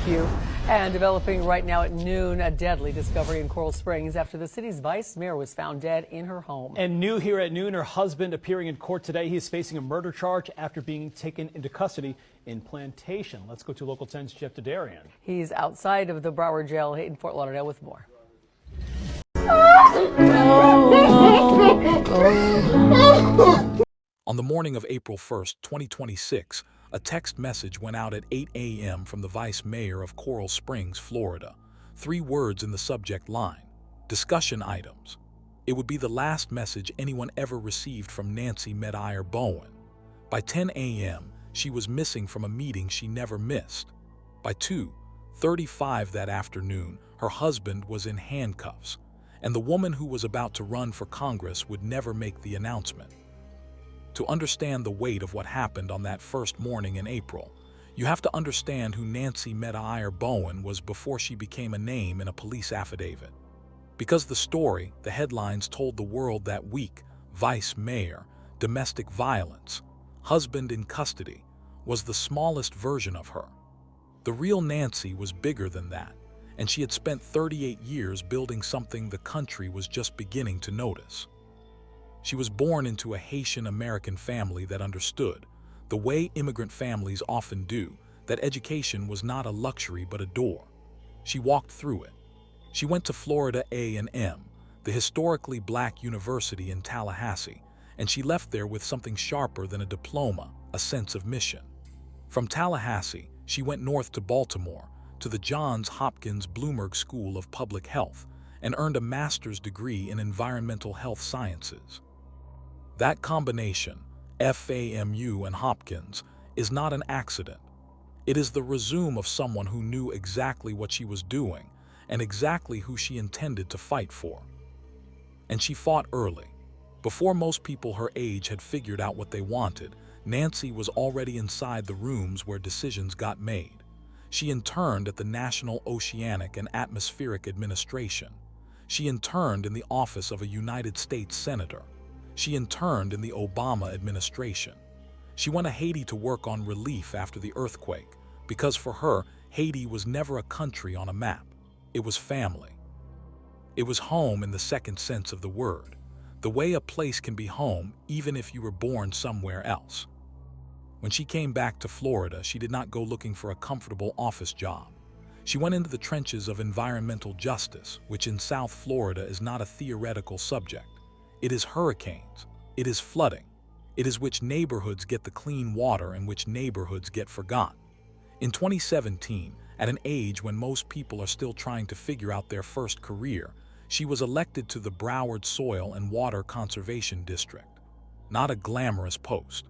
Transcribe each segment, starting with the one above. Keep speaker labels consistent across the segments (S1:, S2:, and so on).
S1: you. And developing right now at noon, a deadly discovery in Coral Springs after the city's vice mayor was found dead in her home.
S2: And new here at noon, her husband appearing in court today. He is facing a murder charge after being taken into custody in Plantation. Let's go to Local 10's Jeff Dadarian.
S1: He's outside of the Broward jail in Fort Lauderdale with more.
S3: On the morning of April 1st, 2026, a text message went out at 8 a.m. from the vice mayor of Coral Springs, Florida. 3 words in the subject line: discussion items. It would be the last message anyone ever received from Nancy Metayer Bowen. By 10 a.m., she was missing from a meeting she never missed. By 2:35 that afternoon, her husband was in handcuffs, and the woman who was about to run for Congress would never make the announcement. To understand the weight of what happened on that first morning in April, you have to understand who Nancy Metayer Bowen was before she became a name in a police affidavit. Because the story, the headlines told the world that week: vice mayor, domestic violence, husband in custody, was the smallest version of her. The real Nancy was bigger than that, and she had spent 38 years building something the country was just beginning to notice. She was born into a Haitian American family that understood, the way immigrant families often do, that education was not a luxury but a door. She walked through it. She went to Florida A&M, the historically black university in Tallahassee, and she left there with something sharper than a diploma, a sense of mission. From Tallahassee, she went north to Baltimore, to the Johns Hopkins Bloomberg School of Public Health, and earned a master's degree in environmental health sciences. That combination, FAMU and Hopkins, is not an accident. It is the resume of someone who knew exactly what she was doing and exactly who she intended to fight for. And she fought early. Before most people her age had figured out what they wanted, Nancy was already inside the rooms where decisions got made. She interned at the National Oceanic and Atmospheric Administration. She interned in the office of a United States Senator. She interned in the Obama administration. She went to Haiti to work on relief after the earthquake, because for her, Haiti was never a country on a map. It was family. It was home in the second sense of the word, the way a place can be home even if you were born somewhere else. When she came back to Florida, she did not go looking for a comfortable office job. She went into the trenches of environmental justice, which in South Florida is not a theoretical subject. It is hurricanes, it is flooding, it is which neighborhoods get the clean water and which neighborhoods get forgotten. In 2017, at an age when most people are still trying to figure out their first career, she was elected to the Broward Soil and Water Conservation District. Not a glamorous post.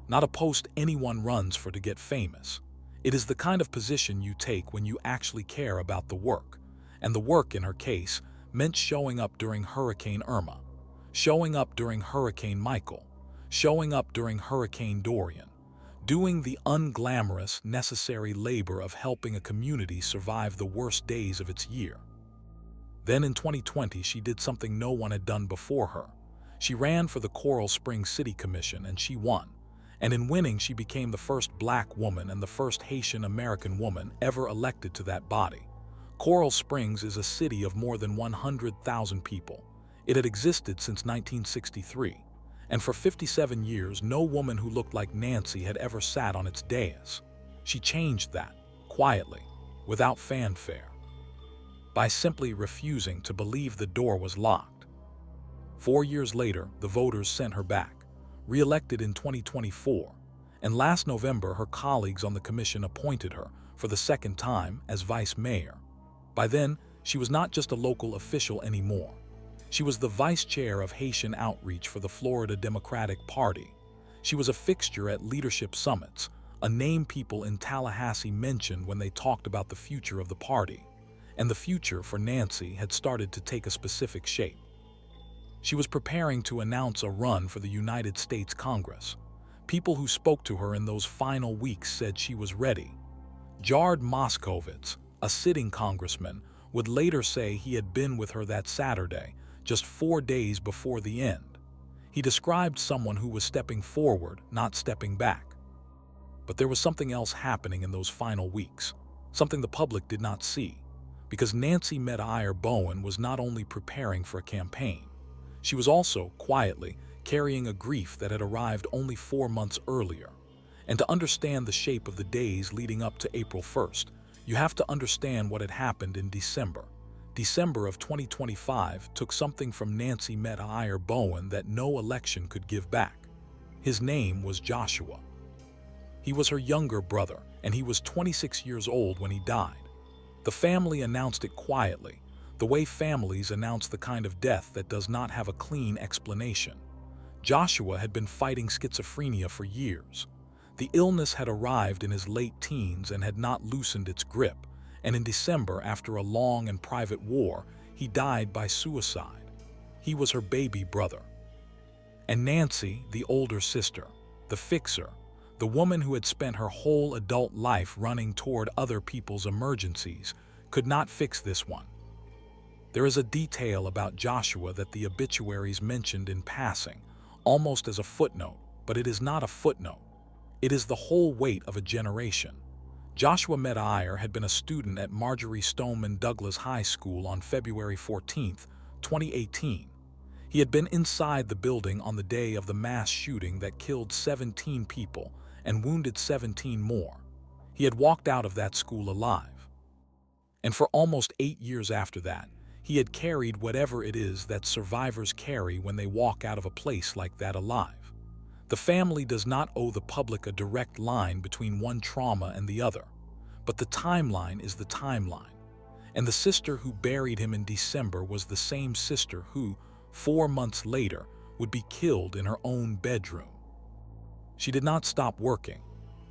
S3: Not a post anyone runs for to get famous. It is the kind of position you take when you actually care about the work. And the work, in her case, meant showing up during Hurricane Irma, showing up during Hurricane Michael, showing up during Hurricane Dorian, doing the unglamorous, necessary labor of helping a community survive the worst days of its year. Then in 2020, she did something no one had done before her. She ran for the Coral Springs City Commission and she won. And in winning, she became the first black woman and the first Haitian American woman ever elected to that body. Coral Springs is a city of more than 100,000 people. It had existed since 1963, and for 57 years, no woman who looked like Nancy had ever sat on its dais. She changed that, quietly, without fanfare, by simply refusing to believe the door was locked. 4 years later, the voters sent her back, re-elected in 2024, and last November, her colleagues on the commission appointed her, for the second time, as vice mayor. By then, she was not just a local official anymore. She was the vice chair of Haitian outreach for the Florida Democratic Party. She was a fixture at leadership summits, a name people in Tallahassee mentioned when they talked about the future of the party. And the future for Nancy had started to take a specific shape. She was preparing to announce a run for the United States Congress. People who spoke to her in those final weeks said she was ready. Jared Moskowitz, a sitting congressman, would later say he had been with her that Saturday, just 4 days before the end. He described someone who was stepping forward, not stepping back. But there was something else happening in those final weeks, something the public did not see, because Nancy Metayer Bowen was not only preparing for a campaign, she was also, quietly, carrying a grief that had arrived only 4 months earlier. And to understand the shape of the days leading up to April 1st, you have to understand what had happened in December. December of 2025 took something from Nancy Metayer Bowen that no election could give back. His name was Joshua. He was her younger brother, and he was 26 years old when he died. The family announced it quietly, the way families announce the kind of death that does not have a clean explanation. Joshua had been fighting schizophrenia for years. The illness had arrived in his late teens and had not loosened its grip, and in December, after a long and private war, he died by suicide. He was her baby brother. And Nancy, the older sister, the fixer, the woman who had spent her whole adult life running toward other people's emergencies, could not fix this one. There is a detail about Joshua that the obituaries mentioned in passing, almost as a footnote, but it is not a footnote. It is the whole weight of a generation. Joshua Metayer had been a student at Marjorie Stoneman Douglas High School on February 14, 2018. He had been inside the building on the day of the mass shooting that killed 17 people and wounded 17 more. He had walked out of that school alive. And for almost 8 years after that, he had carried whatever it is that survivors carry when they walk out of a place like that alive. The family does not owe the public a direct line between one trauma and the other, but the timeline is the timeline. And the sister who buried him in December was the same sister who, 4 months later, would be killed in her own bedroom. She did not stop working.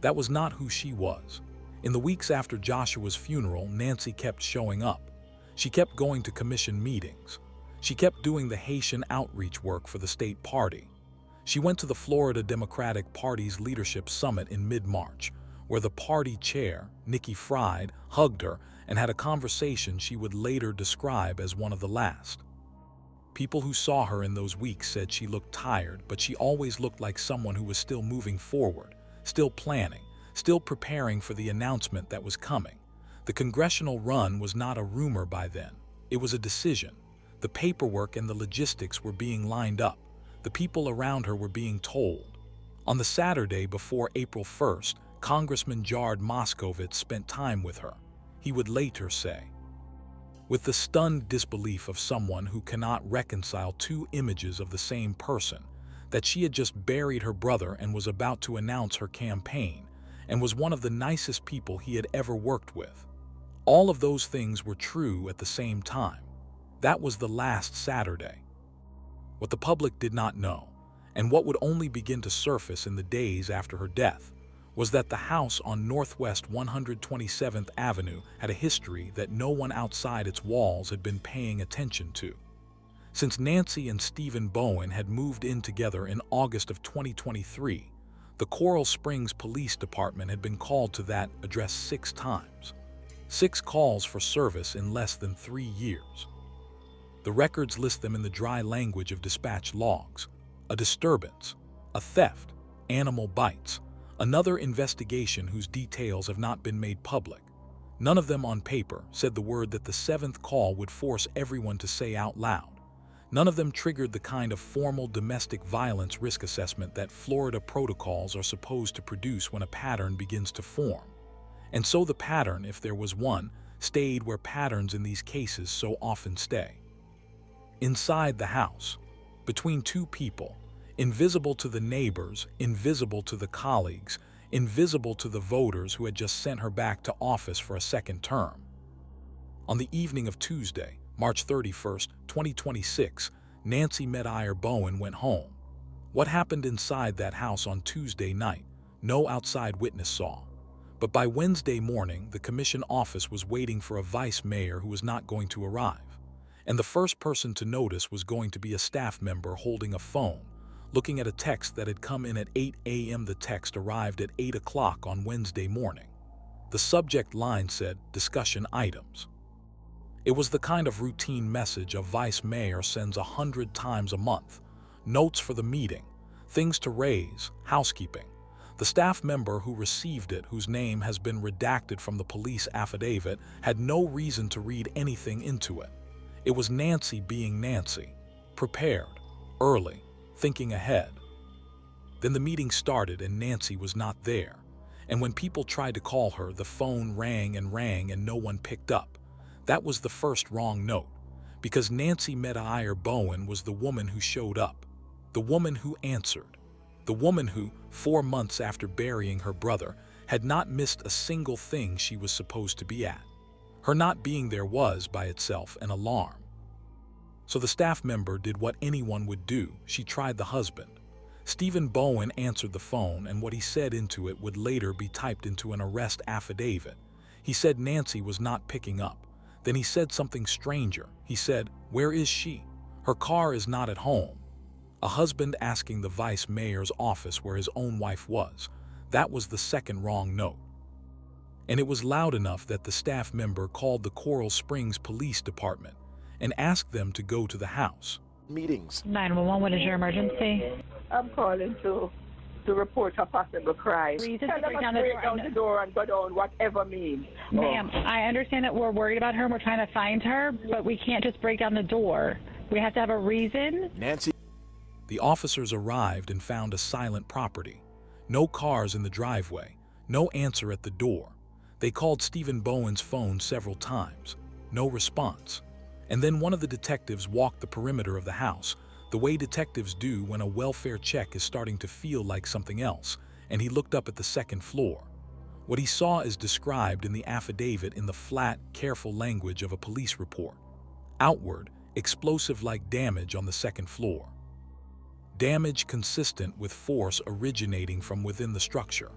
S3: That was not who she was. In the weeks after Joshua's funeral, Nancy kept showing up. She kept going to commission meetings. She kept doing the Haitian outreach work for the state party. She went to the Florida Democratic Party's leadership summit in mid-March, where the party chair, Nikki Fried, hugged her and had a conversation she would later describe as one of the last. People who saw her in those weeks said she looked tired, but she always looked like someone who was still moving forward, still planning, still preparing for the announcement that was coming. The congressional run was not a rumor by then. It was a decision. The paperwork and the logistics were being lined up. The people around her were being told. On the Saturday before April 1st, Congressman Jared Moskowitz spent time with her. He would later say, with the stunned disbelief of someone who cannot reconcile two images of the same person, that she had just buried her brother and was about to announce her campaign, and was one of the nicest people he had ever worked with. All of those things were true at the same time. That was the last Saturday. What the public did not know, and what would only begin to surface in the days after her death, was that the house on Northwest 127th Avenue had a history that no one outside its walls had been paying attention to. Since Nancy and Stephen Bowen had moved in together in August of 2023, the Coral Springs Police Department had been called to that address 6 times. 6 calls for service in less than 3 years. The records list them in the dry language of dispatch logs: a disturbance, a theft, animal bites, another investigation whose details have not been made public. None of them on paper said the word that the 7th call would force everyone to say out loud. None of them triggered the kind of formal domestic violence risk assessment that Florida protocols are supposed to produce when a pattern begins to form. And so the pattern, if there was one, stayed where patterns in these cases so often stay. Inside the house, between 2 people, invisible to the neighbors, invisible to the colleagues, invisible to the voters who had just sent her back to office for a second term. On the evening of Tuesday, March 31st, 2026, Nancy Metayer Bowen went home. What happened inside that house on Tuesday night, no outside witness saw. But by Wednesday morning, the commission office was waiting for a vice mayor who was not going to arrive. And the first person to notice was going to be a staff member holding a phone, looking at a text that had come in at 8 a.m. The text arrived at 8 o'clock on Wednesday morning. The subject line said, "Discussion items." It was the kind of routine message a vice mayor sends 100 times a month. Notes for the meeting, things to raise, housekeeping. The staff member who received it, whose name has been redacted from the police affidavit, had no reason to read anything into it. It was Nancy being Nancy, prepared, early, thinking ahead. Then the meeting started and Nancy was not there. And when people tried to call her, the phone rang and no one picked up. That was the first wrong note, because Nancy Metayer Bowen was the woman who showed up, the woman who answered, the woman who, 4 months after burying her brother, had not missed a single thing she was supposed to be at. Her not being there was, by itself, an alarm. So the staff member did what anyone would do. She tried the husband. Stephen Bowen answered the phone, and what he said into it would later be typed into an arrest affidavit. He said Nancy was not picking up. Then he said something stranger. He said, "Where is she? Her car is not at home." A husband asking the vice mayor's office where his own wife was. That was the second wrong note. And it was loud enough that the staff member called the Coral Springs Police Department and asked them to go to the house.
S4: Meetings.
S5: 911, what is your emergency?
S6: I'm calling to report a possible crime.
S5: Reason to
S6: Tell them
S5: break
S6: to
S5: down the
S6: break
S5: door.
S6: down the door and go down, whatever means.
S5: Ma'am, I understand that we're worried about her and we're trying to find her, but we can't just break down the door. We have to have a reason.
S4: Nancy.
S3: The officers arrived and found a silent property. No cars in the driveway. No answer at the door. They called Stephen Bowen's phone several times. No response. And then one of the detectives walked the perimeter of the house, the way detectives do when a welfare check is starting to feel like something else, and he looked up at the second floor. What he saw is described in the affidavit in the flat, careful language of a police report. Outward, explosive-like damage on the second floor. Damage consistent with force originating from within the structure.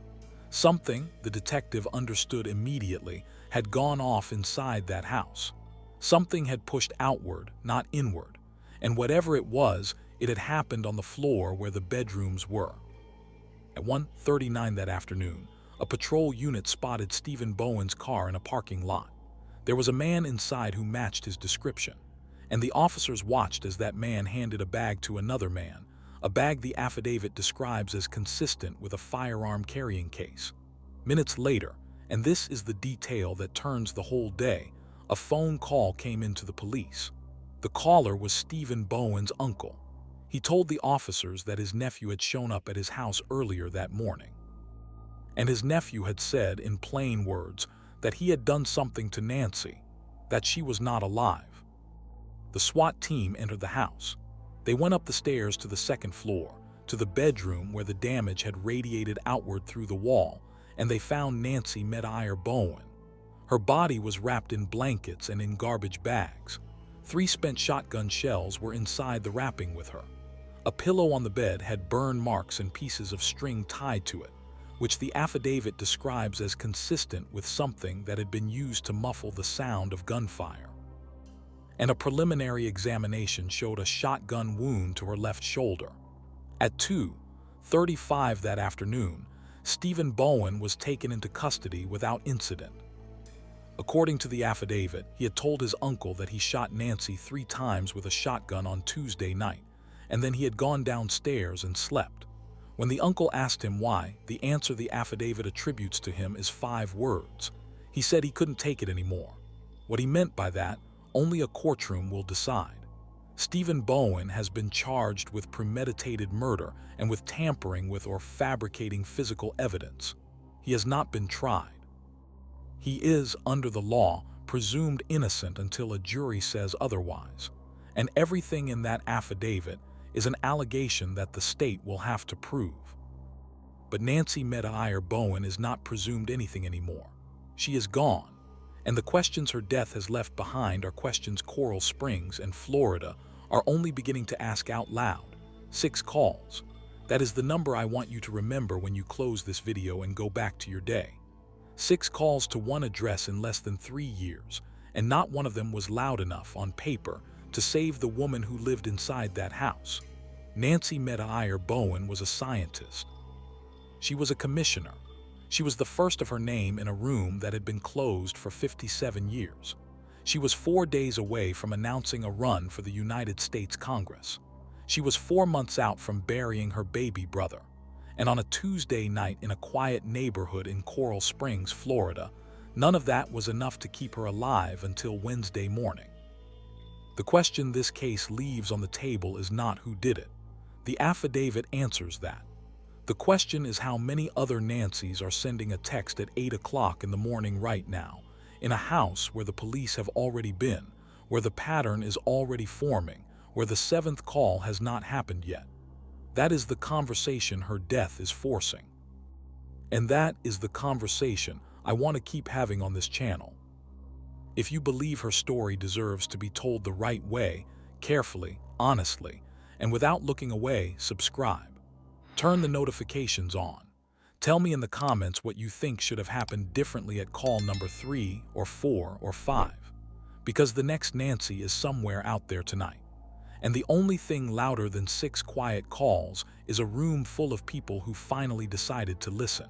S3: Something, the detective understood immediately, had gone off inside that house. Something had pushed outward, not inward. And whatever it was, it had happened on the floor where the bedrooms were. At 1:39 that afternoon, a patrol unit spotted Stephen Bowen's car in a parking lot. There was a man inside who matched his description, and the officers watched as that man handed a bag to another man, a bag the affidavit describes as consistent with a firearm carrying case. Minutes later, and this is the detail that turns the whole day, a phone call came into the police. The caller was Stephen Bowen's uncle. He told the officers that his nephew had shown up at his house earlier that morning. And his nephew had said in plain words that he had done something to Nancy, that she was not alive. The SWAT team entered the house. They went up the stairs to the second floor, to the bedroom where the damage had radiated outward through the wall, and they found Nancy Metayer Bowen. Her body was wrapped in blankets and in garbage bags. 3 spent shotgun shells were inside the wrapping with her. A pillow on the bed had burn marks and pieces of string tied to it, which the affidavit describes as consistent with something that had been used to muffle the sound of gunfire. And a preliminary examination showed a shotgun wound to her left shoulder. At 2:35 that afternoon, Stephen Bowen was taken into custody without incident. According to the affidavit, he had told his uncle that he shot Nancy 3 times with a shotgun on Tuesday night, and then he had gone downstairs and slept. When the uncle asked him why, the answer the affidavit attributes to him is 5 words. He said he couldn't take it anymore. What he meant by that, only a courtroom will decide. Stephen Bowen has been charged with premeditated murder and with tampering with or fabricating physical evidence. He has not been tried. He is, under the law, presumed innocent until a jury says otherwise. And everything in that affidavit is an allegation that the state will have to prove. But Nancy Metayer Bowen is not presumed anything anymore. She is gone. And the questions her death has left behind are questions Coral Springs and Florida are only beginning to ask out loud. 6 calls. That is the number I want you to remember when you close this video and go back to your day. 6 calls to one address in less than 3 years, and not one of them was loud enough on paper to save the woman who lived inside that house. Nancy Metayer Bowen was a scientist. She was a commissioner. She was the first of her name in a room that had been closed for 57 years. She was 4 days away from announcing a run for the United States Congress. She was 4 months out from burying her baby brother. and on a Tuesday night in a quiet neighborhood in Coral Springs, Florida, none of that was enough to keep her alive until Wednesday morning. The question this case leaves on the table is not who did it. The affidavit answers that. The question is how many other Nancys are sending a text at 8 o'clock in the morning right now, in a house where the police have already been, where the pattern is already forming, where the seventh call has not happened yet. That is the conversation her death is forcing. And that is the conversation I want to keep having on this channel. If you believe her story deserves to be told the right way, carefully, honestly, and without looking away, subscribe. Turn the notifications on. Tell me in the comments what you think should have happened differently at call number 3 or 4 or 5. Because the next Nancy is somewhere out there tonight. And the only thing louder than 6 quiet calls is a room full of people who finally decided to listen.